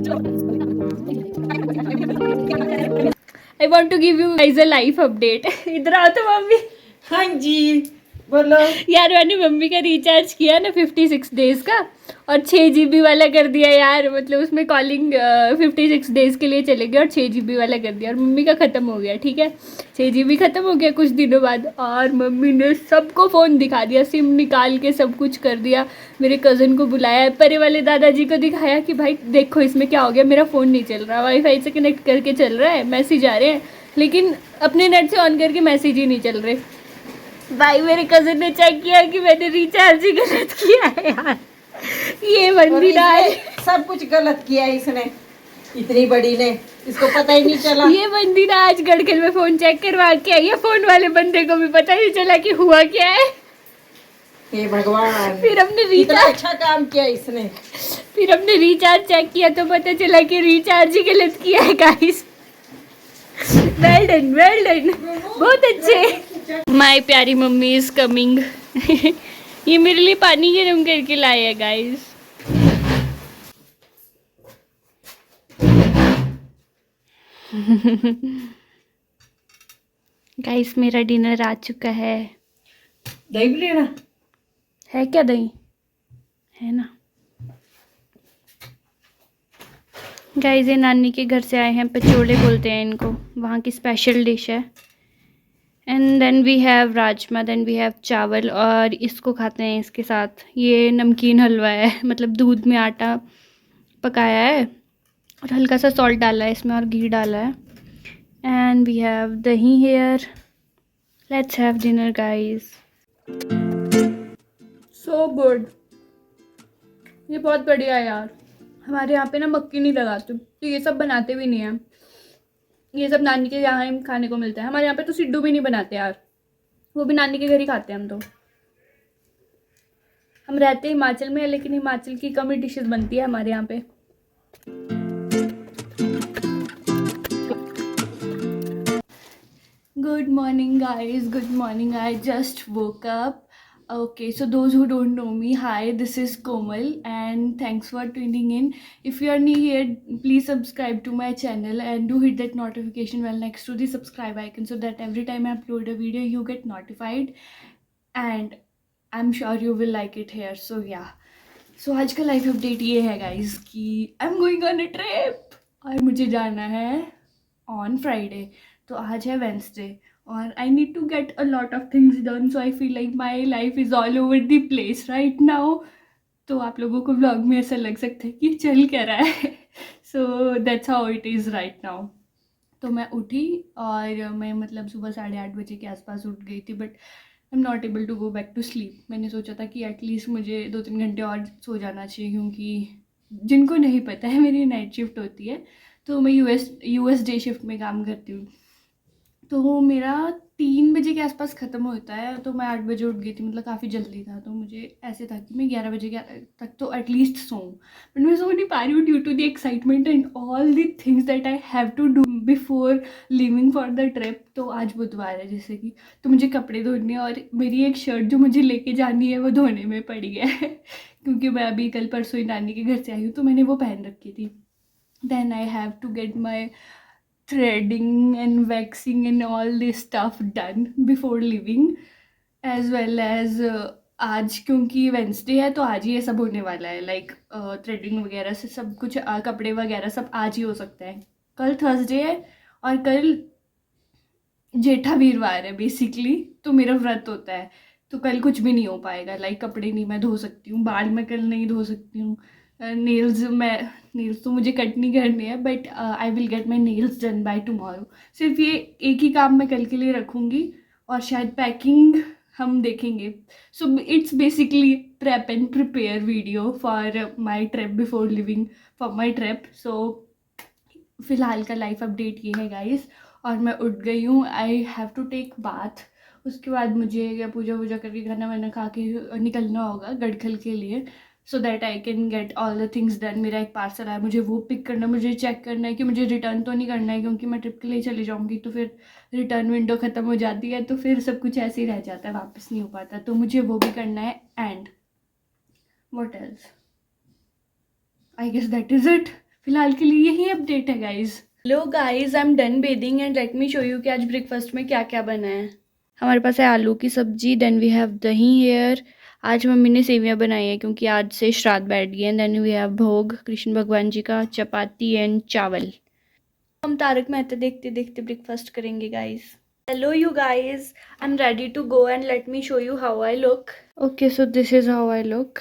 I want to give you guys a life update. इधर आओ तो मम्मी. हाँ जी बोलो. यार मैंने मम्मी का रिचार्ज किया ना 56 डेज का, और 6 GB वाला कर दिया यार. मतलब उसमें कॉलिंग 56 डेज के लिए चले गए और 6 GB वाला कर दिया. और मम्मी का ख़त्म हो गया. ठीक है, 6 GB ख़त्म हो गया कुछ दिनों बाद, और मम्मी ने सबको फ़ोन दिखा दिया, सिम निकाल के सब कुछ कर दिया. मेरे कज़न को बुलाया, परे वाले दादाजी को दिखाया कि भाई देखो इसमें क्या हो गया, मेरा फ़ोन नहीं चल रहा, वाईफाई से कनेक्ट करके चल रहा है, मैसेज आ रहे हैं, लेकिन अपने नेट से ऑन करके मैसेज ही नहीं चल रहे. भाई मेरे कज़न ने चेक किया कि मैंने रिचार्ज ही गलत किया है यार. ये बंदी ना सब कुछ गलत किया इसने, इतनी बड़ी ने, इसको पता ही नहीं चला. ये बंदी ना आज गड़खल में फ़ोन चेक करवा के आई है. फ़ोन वाले बंदे को भी पता नहीं चला कि हुआ क्या है. हे भगवान, फिर हमने इतना रिचार्ज अच्छा काम किया इसने. फिर हमने रिचार्ज चेक किया तो पता चला कि रिचार्ज ही गलत किया है guys. Well done, well done, बहुत अच्छे. माय प्यारी मम्मी इज कमिंग. ये मेरे लिए पानी गर्म करके लाए है गाइस. गाइस मेरा डिनर आ चुका है. दही भी लेना है क्या दही? है ना गाइस. ये नानी के घर से आए हैं, पचोड़े बोलते हैं इनको, वहाँ की स्पेशल डिश है. And then we have rajma, then we have chawal, और इसको खाते हैं इसके साथ. ये नमकीन हलवा है, मतलब दूध में आटा पकाया है और हल्का सा सॉल्ट डाला है इसमें और घी डाला है. And we have dahi here. Let's have dinner guys. So good. ये बहुत बढ़िया है यार. हमारे यहाँ पे ना मक्की नहीं लगाते, तो ये सब बनाते भी नहीं हैं. ये सब नानी के यहाँ ही खाने को मिलता है. हमारे यहाँ पे तो सिड्डू भी नहीं बनाते यार, वो भी नानी के घर ही खाते हैं हम. तो हम रहते हिमाचल में है, लेकिन हिमाचल की कम ही डिशेस बनती है हमारे यहाँ पे. Good morning guys, good morning. I just woke up. Okay, so those who don't know me, hi, this is Komal and thanks for tuning in. If you are new here, please subscribe to my channel and do hit that notification bell next to the subscribe icon so that every time I upload a video you get notified, and I'm sure you will like it here. So yeah, so आज का life update ये है guys कि I am going on a trip और मुझे जाना है on Friday. तो आज है वेंसडे और I need to get a lot of things done. So I feel like my life is all over the place right now. तो आप लोगों को व्लॉग में ऐसा लग सकता है कि चल क्या रहा है. So that's how it is right now. तो मैं उठी और मैं मतलब सुबह 8:30 बजे के आसपास उठ गई थी, but I am not able to go back to sleep. मैंने सोचा था कि एटलीस्ट मुझे 2-3 घंटे और सो जाना चाहिए, क्योंकि जिनको नहीं पता है मेरी नाइट शिफ्ट होती है, तो मैं यूएस डे शिफ्ट में काम करती हूँ. तो मेरा 3 बजे के आसपास ख़त्म होता है, तो मैं 8 बजे उठ गई थी, मतलब काफ़ी जल्दी था. तो मुझे ऐसे था कि मैं 11 बजे तक तो एटलीस्ट सोऊं, बट मैं सो नहीं पा रही हूँ due to the excitement and all the things that I have to do before living for the trip. तो आज बुधवार है जैसे कि, तो मुझे कपड़े धोने और मेरी एक शर्ट जो मुझे लेके जानी है वो धोने में पड़ी है. क्योंकि मैं अभी कल परसों ही नानी के घर से आई हूँ, तो मैंने वो पहन रखी थी. Then I have to get my threading and waxing and all this stuff done before leaving, as well as आज क्योंकि वेंसडे है तो आज ही ये सब होने वाला है. लाइक थ्रेडिंग वगैरह से सब कुछ, कपड़े वगैरह सब आज ही हो सकता है. कल थर्सडे है और कल जेठा वीरवार है बेसिकली, तो मेरा व्रत होता है, तो कल कुछ भी नहीं हो पाएगा. लाइक कपड़े नहीं मैं धो सकती हूँ, बाल मैं कल नहीं धो सकती हूँ, नेल्स तो मुझे कट नहीं करने हैं, but I will get my nails done by tomorrow. सिर्फ ये एक ही काम मैं कल के लिए रखूँगी और शायद पैकिंग हम देखेंगे. So it's basically prep and prepare video for my trip before living for my trip. So फ़िलहाल का लाइफ अपडेट ये है गाइस. और मैं उठ गई हूँ. I have to take bath. उसके बाद मुझे पूजा वूजा करके खाना वाना खा के निकलना होगा गढ़खल के लिए, so that I can get all the things done. मेरा एक पार्सल आया, मुझे वो पिक करना, मुझे चेक करना है कि मुझे रिटर्न तो नहीं करना है, क्योंकि मैं ट्रिप के लिए चली जाऊँगी तो फिर रिटर्न विंडो ख़त्म हो जाती है, तो फिर सब कुछ ऐसे ही रह जाता है, वापस नहीं हो पाता. तो मुझे वो भी करना है. And what else, I guess that is it. फिलहाल के लिए यही अपडेट है guys. Hello guys, I am done bathing and let me show you कि आज ब्रेकफास्ट में क्या क्या बना है। हमारे पास है आलू की सब्जी, then we have dahi hair. आज मम्मी ने सेवियां बनाई है क्योंकि आज से श्राद्ध बैठ गई है। देन वी हैव भोग कृष्ण भगवान जी का, चपाती एंड चावल। हम तारक मेहता देखते देखते ब्रेकफास्ट करेंगे guys. Hello you guys, I am ready to go and let me show you how I look. Okay so this is how I look.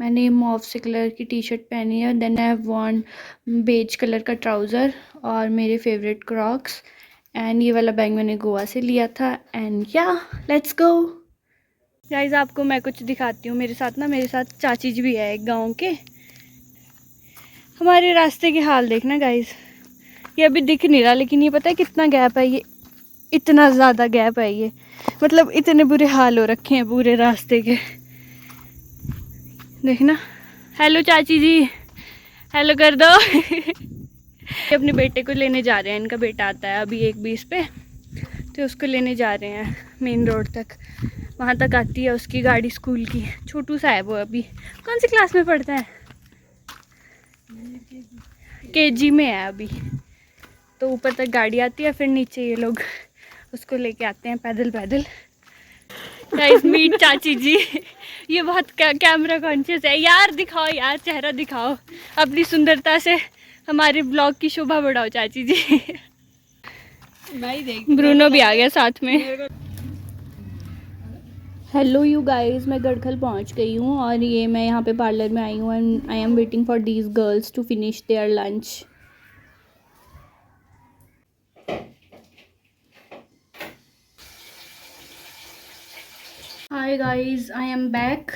मैंने मॉव से कलर की टी शर्ट पहनी है, then I have worn beige colour का trouser और मेरे favourite Crocs. And ये वाला बैग मैंने गोवा से लिया था। एंड या लेट्स गो गाइज। आपको मैं कुछ दिखाती हूँ। मेरे साथ चाची जी भी है एक गाँव के। हमारे रास्ते के हाल देखना गाइज। ये अभी दिख नहीं रहा लेकिन ये पता है कितना गैप है, ये इतना ज़्यादा गैप है ये, मतलब इतने बुरे हाल हो रखे हैं पूरे रास्ते के। देखना। हेलो चाची जी, हेलो कर दो। अपने बेटे को लेने जा रहे हैं, इनका बेटा आता है अभी 1:20 पे, तो उसको लेने जा रहे हैं मेन रोड तक। वहाँ तक आती है उसकी गाड़ी स्कूल की। छोटू सा है वो, अभी कौन सी क्लास में पढ़ता है? केजी में है अभी। तो ऊपर तक गाड़ी आती है, फिर नीचे ये लोग उसको लेके आते हैं पैदल पैदल। गाइस मीट चाची जी। ये बहुत कैमरा कॉन्शियस है यार। दिखाओ यार, चेहरा दिखाओ, अपनी सुंदरता से हमारे ब्लॉग की शोभा बढ़ाओ चाची जी। ब्रूनो भी आ गया साथ में। हेलो यू गाइस, मैं गढ़खल पहुंच गई हूँ और ये मैं यहाँ पे पार्लर में आई हूँ and I am waiting for these girls to finish their lunch. Hi guys, I am back.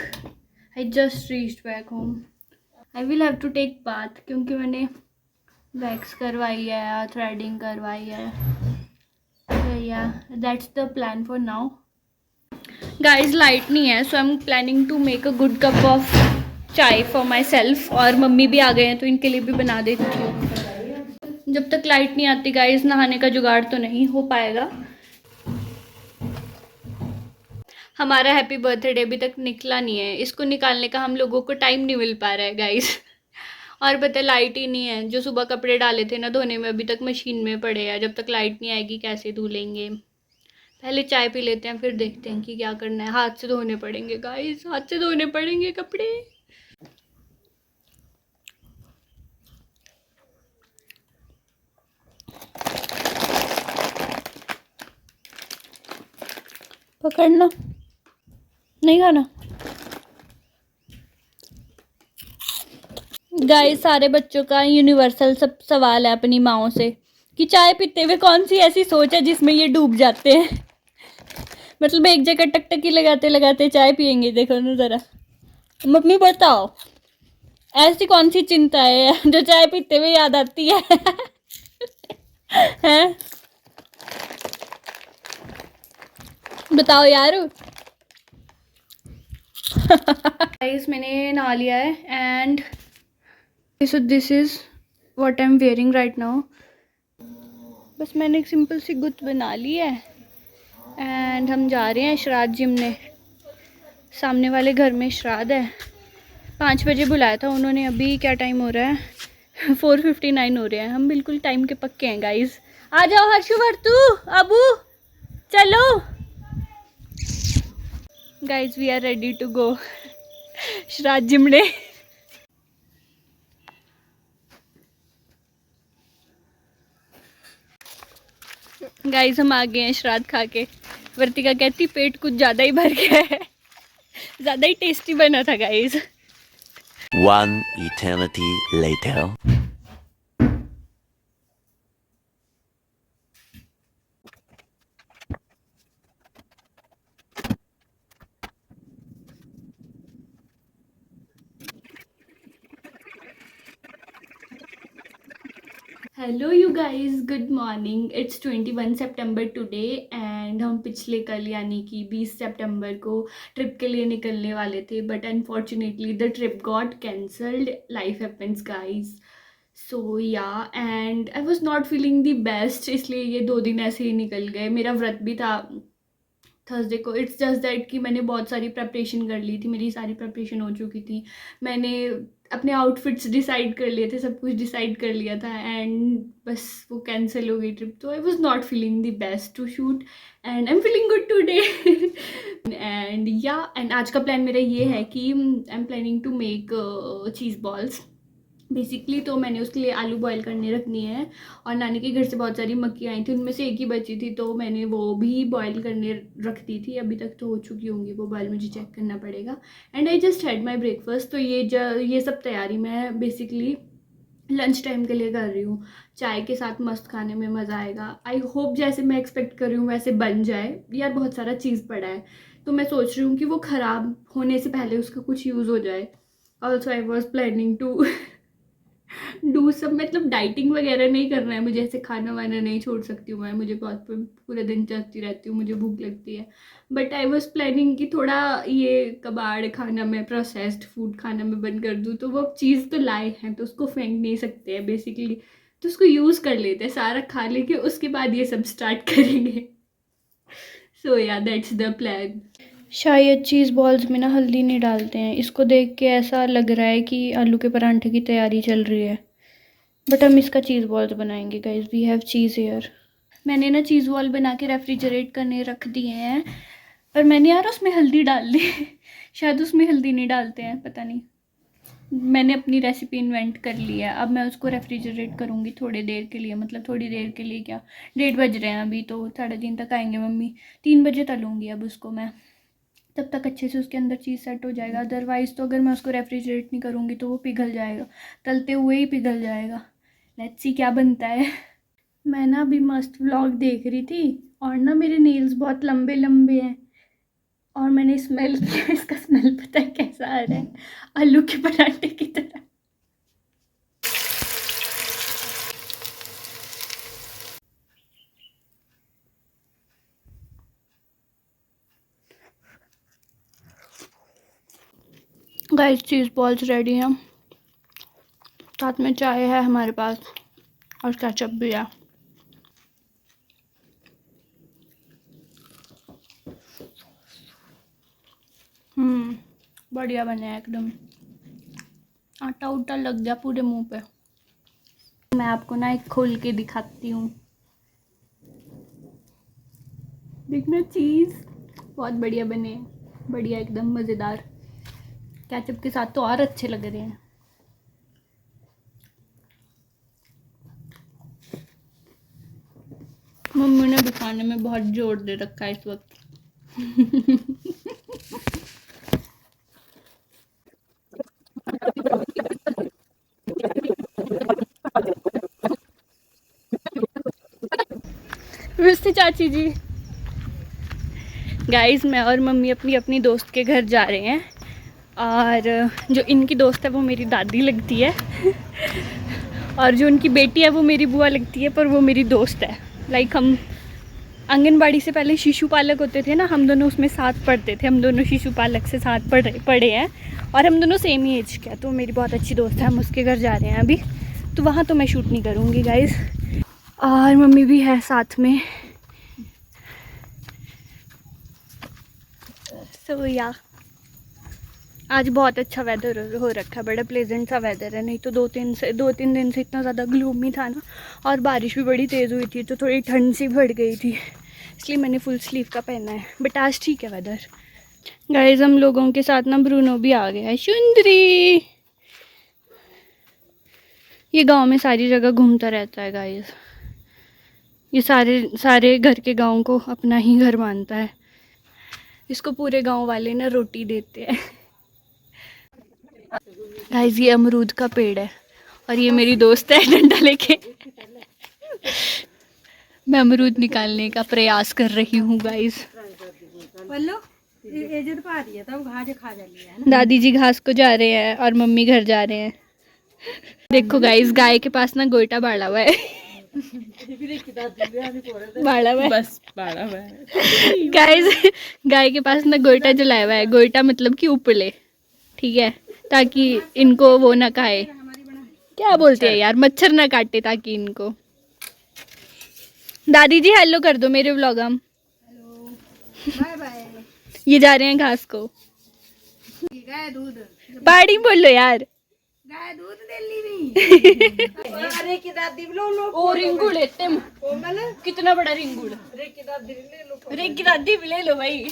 I just reached back home. I will have to take bath क्योंकि मैंने वैक्स करवाई है, थ्रेडिंग करवाई है। So yeah, that's the plan for now. Guys, light नहीं है, so I'm planning to make a good cup of चाय for myself। और मम्मी भी आ गए हैं तो इनके लिए भी बना देती हूँ। जब तक लाइट नहीं आती गाइस, नहाने का जुगाड़ तो नहीं हो पाएगा। हमारा हैप्पी बर्थडे अभी तक निकला नहीं है, इसको निकालने का हम लोगों को टाइम नहीं मिल पा रहा है गाइस। और पता है लाइट ही नहीं है। जो सुबह कपड़े डाले थे ना धोने में, अभी तक मशीन में पड़े हैं। जब तक लाइट नहीं आएगी कैसे धो लेंगे। पहले चाय पी लेते हैं, फिर देखते हैं कि क्या करना है। हाथ से धोने पड़ेंगे गाइस, हाथ से धोने पड़ेंगे कपड़े। पकड़ना नहीं खाना गाइस। सारे बच्चों का यूनिवर्सल सब सवाल है अपनी माओ से कि चाय पीते हुए कौन सी ऐसी सोच है जिसमें ये डूब जाते हैं। मतलब एक जगह टकटकी लगाते लगाते चाय पियेंगे। देखो ना जरा, मम्मी बताओ ऐसी कौन सी चिंता है जो चाय पीते हुए याद आती है? हैं? बताओ यार। गाइस मैंने नहा लिया है and so this is what I am wearing right now. बस मैंने एक सिंपल सी गुत बना ली है एंड हम जा रहे हैं श्राद्ध जिमने। सामने वाले घर में श्राद्ध है। 5 बजे बुलाया था उन्होंने, अभी क्या टाइम हो रहा है? 4:59 हो रहे हैं। हम बिल्कुल टाइम के पक्के हैं गाइस। आ जाओ हर्षवर्तु, अबू चलो। Guys we are ready to go श्राद्ध जिमने। गाइस हम आ गए हैं श्राद्ध खा के। वर्तिका कहती पेट कुछ ज़्यादा ही भर गया है। ज़्यादा ही टेस्टी बना था guys. One eternity later. Hello you guys, good morning. It's 21 September today and हम पिछले कल यानी कि 20 सितंबर को ट्रिप के लिए निकलने वाले थे, but unfortunately the trip got cancelled. Life happens guys. So yeah and I was not feeling the best, इसलिए ये 2 दिन ऐसे ही निकल गए। मेरा व्रत भी था थर्सडे को। इट्स जस्ट दैट कि मैंने बहुत सारी प्रेपरेशन कर ली थी, मेरी सारी प्रेपरेशन हो चुकी थी। मैंने अपने आउटफिट्स डिसाइड कर लिए थे, सब कुछ डिसाइड कर लिया था, एंड बस वो कैंसिल हो गई ट्रिप। तो I was not feeling the best to shoot and I am feeling good today. And आज का प्लान मेरा ये है कि I am planning to make cheese balls basically. तो मैंने उसके लिए आलू बॉयल करने रखनी है, और नानी के घर से बहुत सारी मक्की आई थी, उनमें से एक ही बची थी, तो मैंने वो भी बॉयल करने रख दी थी। अभी तक तो हो चुकी होंगी वो बॉयल, मुझे चेक करना पड़ेगा। And I just had my breakfast. तो ये सब तैयारी मैं बेसिकली लंच टाइम के लिए कर रही हूँ। चाय के साथ मस्त खाने में मज़ा आएगा। आई होप जैसे मैं एक्सपेक्ट कर रही हूँ वैसे बन जाए। यार बहुत सारा चीज़ पड़ा है, तो मैं सोच रही हूँ कि वो ख़राब होने से पहले उसका कुछ यूज़ हो जाए। Also I was planning to do सब, मतलब डाइटिंग वगैरह नहीं करना है मुझे, ऐसे खाना वाना नहीं छोड़ सकती हूँ मैं, मुझे बहुत पूरे दिन चलती रहती हूँ, मुझे भूख लगती है। बट आई वॉज प्लानिंग कि थोड़ा ये कबाड़ खाना मैं, प्रोसेस्ड फूड खाना मैं बंद कर दूँ। तो वो चीज़ तो लाए हैं तो उसको फेंक नहीं सकते हैं बेसिकली, तो उसको यूज़ कर लेते हैं, सारा खा लेके उसके बाद ये सब स्टार्ट करेंगे। सो या दैट्स द प्लान। शायद चीज़ बॉल्स में ना हल्दी नहीं डालते हैं, इसको देख के ऐसा लग रहा है कि आलू के परांठे की तैयारी चल रही है, बट हम इसका चीज़ बॉल्स बनाएंगे guys. We have cheese here. मैंने ना चीज़ बॉल बना के रेफ्रिजरेट करने रख दिए हैं, पर मैंने यार उसमें हल्दी डाल दी। शायद उसमें हल्दी नहीं डालते हैं, पता नहीं। मैंने अपनी रेसिपी इन्वेंट कर ली है। अब मैं उसको रेफ्रिजरेट करूँगी थोड़ी देर के लिए, मतलब थोड़ी देर के लिए क्या, 1:30 बज रहे हैं अभी, तो 3:30 तक आएंगे मम्मी, 3 बजे तलूँगी अब उसको मैं। तब तक अच्छे से उसके अंदर चीज़ सेट हो जाएगा। अदरवाइज़ तो अगर मैं उसको रेफ्रिजरेट नहीं करूँगी तो वो पिघल जाएगा, तलते हुए ही पिघल जाएगा। लेट्स सी क्या बनता है। मैं ना अभी मस्त व्लॉग देख रही थी, और ना मेरे नेल्स बहुत लंबे लंबे हैं, और मैंने स्मेल किया, इसका स्मेल पता है कैसा आ रहा है, आलू के पराठे की तरह। गाइस चीज़ बॉल्स रेडी हैं, साथ में चाय है हमारे पास, और केचप भी है। बढ़िया बने हैं एकदम, आटा उटा लग गया पूरे मुंह पे। मैं आपको ना एक खोल के दिखाती हूँ, देखना चीज़ बहुत बढ़िया बने हैं, बढ़िया एकदम मज़ेदार। केचप के साथ तो और अच्छे लग रहे हैं। मम्मी ने दिखाने में बहुत जोर दे रखा है इस वक्त। नमस्ते चाची जी। गाइस मैं और मम्मी अपनी अपनी दोस्त के घर जा रहे हैं, और जो इनकी दोस्त है वो मेरी दादी लगती है, और जो उनकी बेटी है वो मेरी बुआ लगती है, पर वो मेरी दोस्त है। लाइक हम आंगनबाड़ी से पहले शिशु पालक होते थे ना, हम दोनों उसमें साथ पढ़ते थे, हम दोनों शिशु पालक से साथ पढ़े हैं, और हम दोनों सेम ही एज के हैं, तो मेरी बहुत अच्छी दोस्त है। हम उसके घर जा रहे हैं अभी, तो वहाँ तो मैं शूट नहीं करूँगी गाइस, और मम्मी भी है साथ में। सो या आज बहुत अच्छा वेदर हो रखा है, बड़ा प्लेजेंट सा वेदर है। नहीं तो 2-3 दिन से इतना ज़्यादा ग्लूमी था ना, और बारिश भी बड़ी तेज़ हुई थी, तो थोड़ी ठंड सी बढ़ गई थी, इसलिए मैंने फुल स्लीव का पहना है। बट आज ठीक है वेदर। गाइस हम लोगों के साथ ना ब्रूनो भी आ गया है, सुंदरी। ये गांव में सारी जगह घूमता रहता है गाइस, ये सारे घर के गाँव को अपना ही घर मानता है। इसको पूरे गाँव वाले ना रोटी देते हैं। गाइस ये अमरूद का पेड़ है, और ये मेरी दोस्त है डंडा लेके। मैं अमरूद निकालने का प्रयास कर रही हूँ गाइस। दादी जी घास को जा रहे हैं और मम्मी घर जा रहे हैं। देखो गाइस गाय के पास ना गोइठा बाड़ा हुआ है। बाड़ा हुआ है, बस बाड़ा हुआ है गाइस। गाय के पास ना गोइठा जलाया हुआ है, गोइठा मतलब कि उपले, ठीक है, ताकि इनको वो ना खाए, क्या बोलते हैं यार, मच्छर ना काटे, ताकि इनको। दादी जी हेलो कर दो मेरे व्लॉग। हम बाय बाय। ये जा रहे हैं घास को, दूध पाड़ी बोलो यार। गाय दूध दे ली नहीं। अरे की दादी लो लो ओ रिंगू लेते हैं। कोमल कितना बड़ा रिंगूड़। अरे की दादी ले लो। अरे की दादी भी ले लो भाई।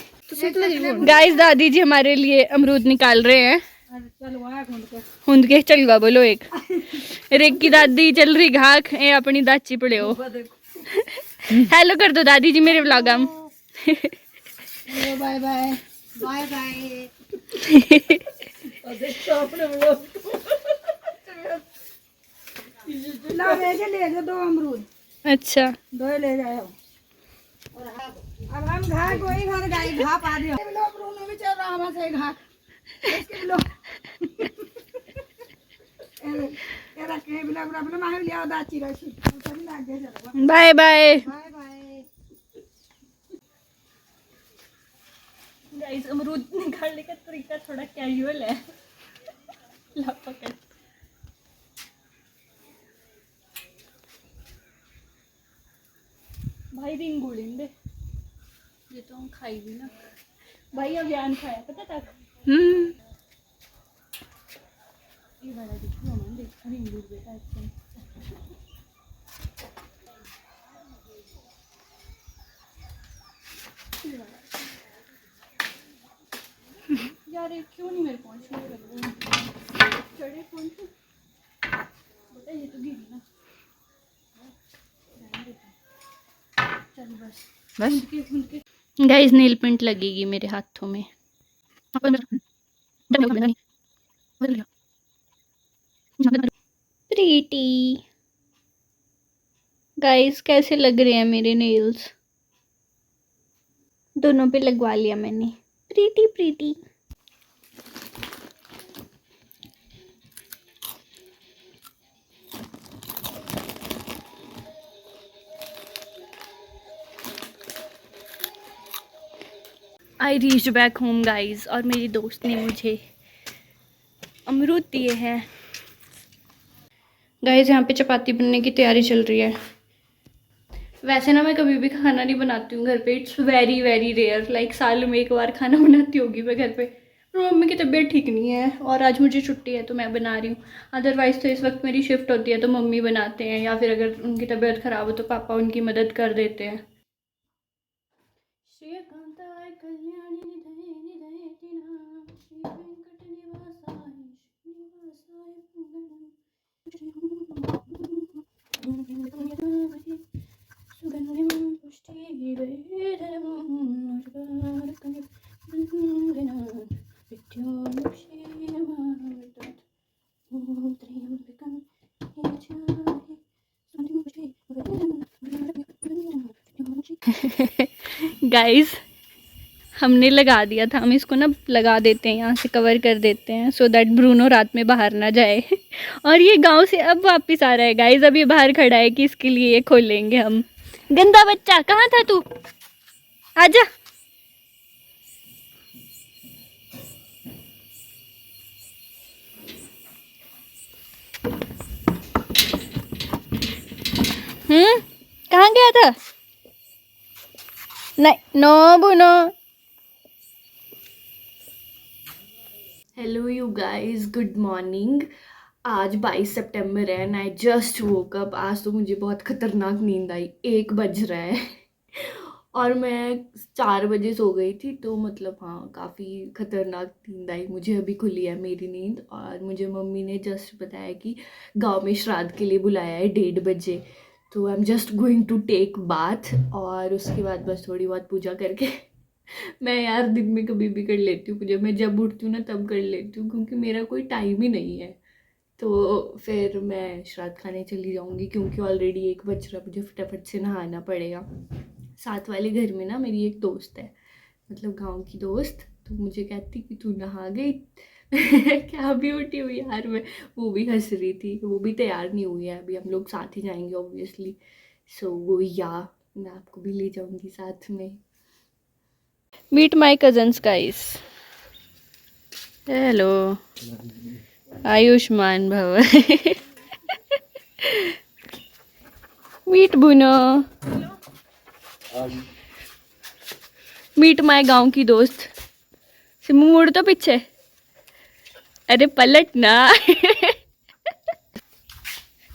गाइस दादी जी हमारे लिए अमरूद निकाल रहे हैं। चल वहां हुंद के चलवा बोलो एक। रेक की दादी चल रही घाक ए अपनी दाची पड़े हो। हेलो कर दो दादी जी मेरे व्लॉग हम। Bye bye bye bye. ला ले जो 2 अमरूद। अच्छा 2 ले जाओ। अब हम घाट वही घर गाय घा पा दियो। लोग रोनो भी चल रहा हम से घाट। इसके लोग एरा के बिला बिला माहे लिया दाची रही। चल ना आगे चलो। Bye bye. Bye bye. Guys अमरूद निकालने का तरीका थोड़ा कैजुअल है। ला पकड़। भाई रिंग उड़ेंगे ये तो हम खाई भी ना भाई अब यान खाया पता तक ये वाला देखो हम देख रिंग उड़ बेटा अच्छा यार ये क्यों नहीं मेरे पहुंच रहा चढ़े फोन पे बेटा ये तो गिरी ना चल बस गाइस नील पेंट लगेगी मेरे हाथों में। प्रीटी गाइस कैसे लग रहे हैं मेरे नेल्स। दोनों पे लगवा लिया मैंने। Pretty pretty I reach back home guys और मेरी दोस्त ने मुझे अमरूद दिए हैं। गाइज यहाँ पे चपाती बनने की तैयारी चल रही है। वैसे ना मैं कभी भी खाना नहीं बनाती हूँ घर पे। It's very very rare like साल में एक बार खाना बनाती होगी मैं घर पे। पर मम्मी की तबीयत ठीक नहीं है और आज मुझे छुट्टी है तो मैं बना रही हूँ। अदरवाइज़ तो इस वक्त मेरी शिफ्ट होती है तो मम्मी बनाते हैं या फिर अगर उनकी तबीयत ख़राब हो तो पापा उनकी मदद कर देते हैं। गाइस हमने लगा दिया था। हम इसको ना लगा देते हैं यहाँ से कवर कर देते हैं सो दैट ब्रूनो रात में बाहर ना जाए। और ये गांव से अब वापस आ रहा है गाइस। अब ये बाहर खड़ा है कि इसके लिए ये खोलेंगे हम। गंदा बच्चा कहाँ था तू आजा। कहाँ गया था। नहीं नो बुनो। Hello you guys good morning. आज 22 सितंबर है and I just woke up. आज तो मुझे बहुत ख़तरनाक नींद आई। 1 बज रहा है और मैं 4 बजे सो गई थी तो मतलब हाँ काफ़ी ख़तरनाक नींद आई मुझे। अभी खुली है मेरी नींद और मुझे मम्मी ने जस्ट बताया कि गांव में श्राद्ध के लिए बुलाया है 1:30 बजे। तो I am just going to take bath और उसके बाद बस थोड़ी बहुत पूजा करके मैं यार दिन में कभी भी कर लेती हूँ पूजा। मैं जब उठती हूँ ना तब कर लेती हूँ क्योंकि मेरा कोई टाइम ही नहीं है। तो फिर मैं श्राद्ध खाने चली जाऊँगी क्योंकि ऑलरेडी 1 बज रहा। मुझे फटाफट से नहाना पड़ेगा। साथ वाले घर में ना मेरी एक दोस्त है मतलब गांव की दोस्त। तो मुझे कहती कि तू नहा गई। क्या भी उठी हुई यार मैं। वो भी हंस रही थी। वो भी तैयार नहीं हुई है अभी। हम लोग साथ ही जाएंगे ऑब्वियसली। सो वो या मैं आपको भी ले जाऊँगी साथ में। Meet my cousins guys. Hello आयुष्मान भव। मीट बुनो। मीट माय गांव की दोस्त। सिमू मुड़ तो पीछे। अरे पलट ना।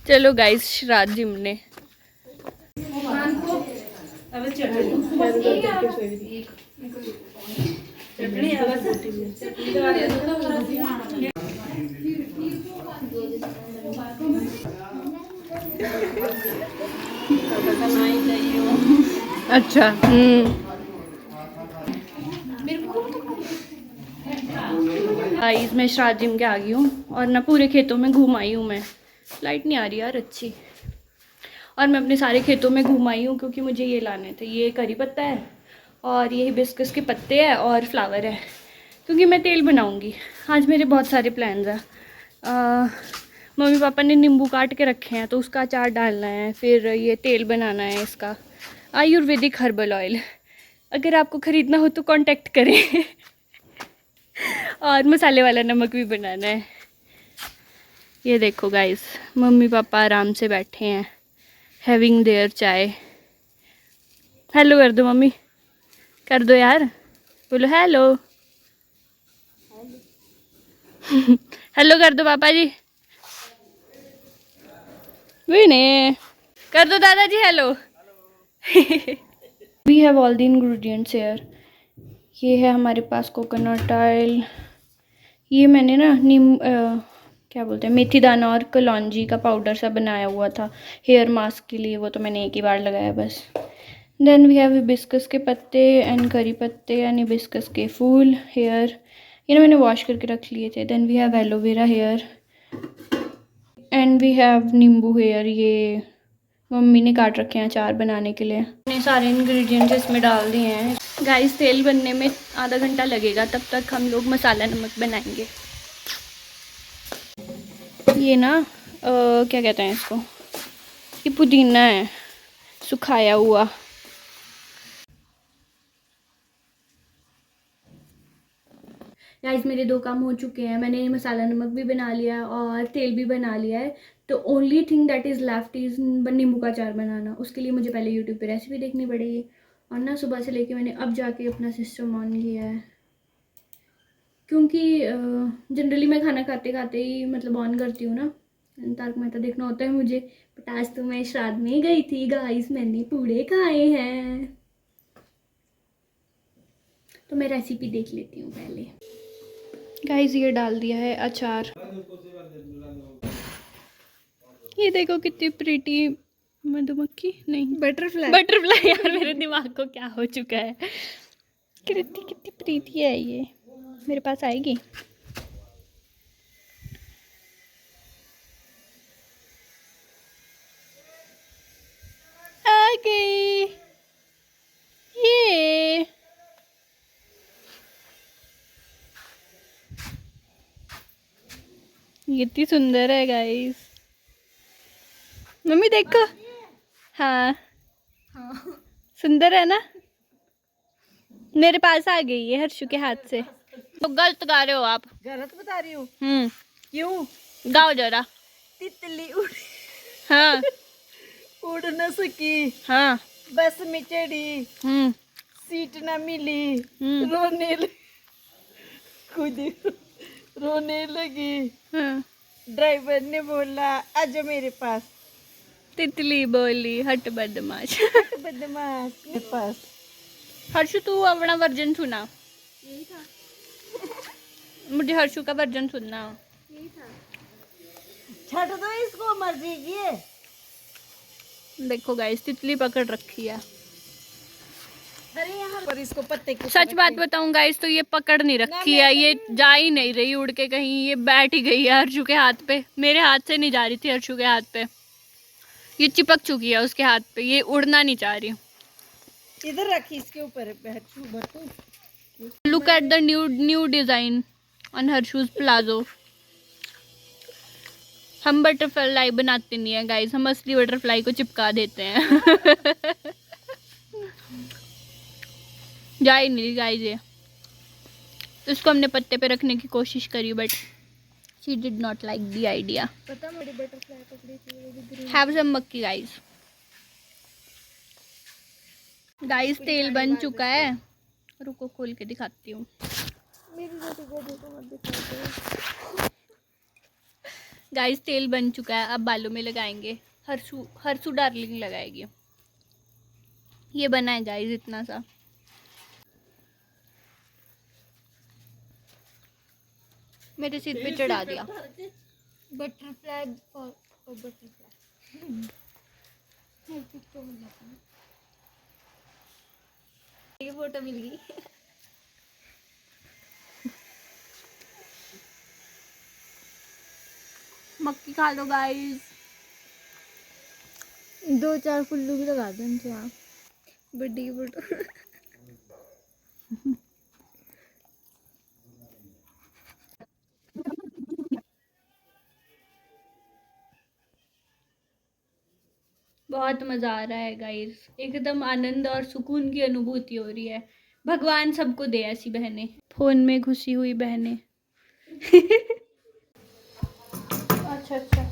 चलो गाइस श्राद्ध जिमने अच्छा गाइस मैं श्राद्ध जिम के आ गई हूँ और ना पूरे खेतों में घूम आई हूँ मैं। लाइट नहीं आ रही यार अच्छी। और मैं अपने सारे खेतों में घूम आई हूँ क्योंकि मुझे ये लाने थे। ये करी पत्ता है और ये हिबिस्कस के पत्ते हैं और फ्लावर है क्योंकि मैं तेल बनाऊँगी। आज मेरे बहुत सारे प्लान्स हैं। मम्मी पापा ने नींबू काट के रखे हैं तो उसका अचार डालना है, फिर ये तेल बनाना है इसका, आयुर्वेदिक हर्बल ऑयल। अगर आपको ख़रीदना हो तो कांटेक्ट करें और मसाले वाला नमक भी बनाना है। ये देखो गाइस मम्मी पापा आराम से बैठे हैं हैविंग देयर चाय। हेलो कर दो मम्मी, कर दो यार, बोलो हेलो हेलो कर दो पापा जी, विने कर दो दादाजी hello we have all the ingredients here. ये है हमारे पास कोकोनट ऑयल। ये मैंने ना क्या बोलते हैं मेथी दाना और कलौंजी का पाउडर सा बनाया हुआ था हेयर मास्क के लिए, वो तो मैंने एक ही बार लगाया बस। देन वी हैव हिबिस्कस के पत्ते एंड करी पत्ते एंड हिबिस्कस के फूल हेयर, ये ना मैंने वॉश करके रख लिए थे। Then we have aloe vera here and we have नींबू हेयर, ये मम्मी ने काट रखे हैं अचार बनाने के लिए। मैंने सारे इंग्रेडिएंट्स इसमें डाल दिए हैं। गाइस तेल बनने में आधा घंटा लगेगा, तब तक हम लोग मसाला नमक बनाएंगे। ये ना क्या कहते हैं इसको, ये पुदीना है सुखाया हुआ। गाइस मेरे 2 काम हो चुके हैं। मैंने मसाला नमक भी बना लिया है और तेल भी बना लिया है। तो only thing that is left is नींबू का अचार बनाना। उसके लिए मुझे पहले यूट्यूब पे रेसिपी देखनी पड़ेगी और ना सुबह से लेके मैंने अब जाके अपना सिस्टम ऑन किया है क्योंकि जनरली मैं खाना खाते खाते ही मतलब ऑन करती हूँ ना, तारक मेहता देखना होता है मुझे। बट आज तो मैं श्राद्ध में गई थी गाइस, मैंने पूड़े खाए हैं तो मैं रेसिपी देख लेती हूँ पहले। गाइस ये डाल दिया है अचार। ये देखो कितनी प्रीटी मधुमक्खी नहीं बटरफ्लाई, बटरफ्लाई यार मेरे दिमाग को क्या हो चुका है। कितनी कितनी प्रीटी है ये, मेरे पास आएगी। आ गई ये, कितनी सुंदर है गाइस। मम्मी देखो, हाँ सुंदर है ना। मेरे पास आ गई है हर्षु के हाथ से। तो गलत गा रहे हो आप। गलत बता रही हूँ? क्यों? गाओ जरा। तितली उड़, हाँ उड़ न सकी, हाँ बस में चढ़ी, सीट न मिली, रोने खुद रोने लगी। ड्राइवर ने बोला आजा मेरे पास। तितली बोली हट बदमाश बदमाश मेरे पास। हर्षु तू अपना वर्जन सुना। यही था मुझे हर्षु का वर्जन सुनना। यही था। छट दो इसको, मर्जी की है। देखो गाइस तितली पकड़ रखी है। अरे यहाँ पर इसको पत्ते को सच बात बताऊं गाइस तो ये पकड़ नहीं रखी है, ये जा ही नहीं रही उड़ के कहीं, ये बैठ ही गई है हर्षु के हाथ पे। मेरे हाथ से नहीं जा रही थी हर्षु के हाथ पे, ये चिपक चुकी है उसके हाथ पे, ये उड़ना नहीं चाह रही। इधर रखी इसके ऊपर। Look at the new design on Harshu's palazzo. हम बटरफ्लाई बनाते नहीं है गाइस, हम असली बटरफ्लाई को चिपका देते हैं जा ही नहीं गाइस ये। तो इसको हमने पत्ते पे रखने की कोशिश करी but she did not like the idea. पता मेरी बटरफ्लाई पकड़ी थी। हैव सम मक्की गाइस। गाइस तेल बन चुका है, रुको खोल के दिखाती हूँ। गाइस तेल बन चुका है, अब बालों में लगाएंगे। हर्षू डार्लिंग लगाएगी। ये बना है गाइस इतना सा। मेरे सिर पे चढ़ा दिया। बटरफ्लाई और बटरफ्लाई। ये फोटो मिल गई। मक्की खा लो गाइस। 2-4 कुल्लू भी लगा दो इनसे आप। बर्थडे की फोटो। बहुत मज़ा आ रहा है गाइस, एकदम आनंद और सुकून की अनुभूति हो रही है। भगवान सबको दे ऐसी बहनें, फोन में घुसी हुई बहनें। अच्छा अच्छा।